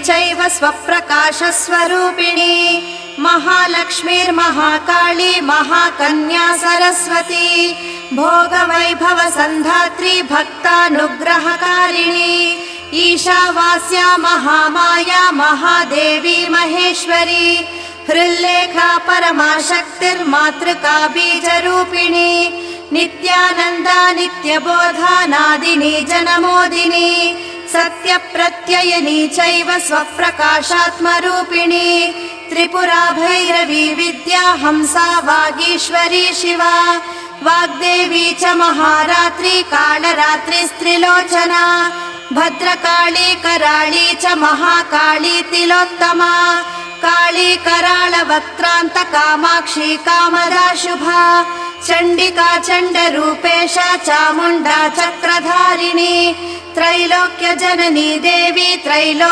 चैव स्वप्रकाशस्वरूपिणी महालक्ष्मीर्महाकाली महाकन्या सरस्वती भोगवैभवसन्धात्री भक्तानुग्रहकारिणी ईशावास्या महामाया महादेवी महेश्वरी हृल्लेखा परमाशक्तिर्मातृका बीजरूपिणी नित्यानन्दा नित्यबोधा नादिनी जनमोदिनी सत्यप्रत्ययिनी चैव स्वप्रकाशात्मरूपिणी त्रिपुरा भैरवी विद्या हंसा वागीश्वरी शिवा वाग्देवी च महारात्री कालरात्रिस्त्रिलोचना भद्रकाली कराळी च महाकाली तिलोत्तमा काली कराळवक्त्रान्त कामाक्षी कामदा शुभा चण्डिका चण्डरूपेशा चामुण्डा चक्रधारिणी त्रैलोक्य जननी देवी त्रैलोक्य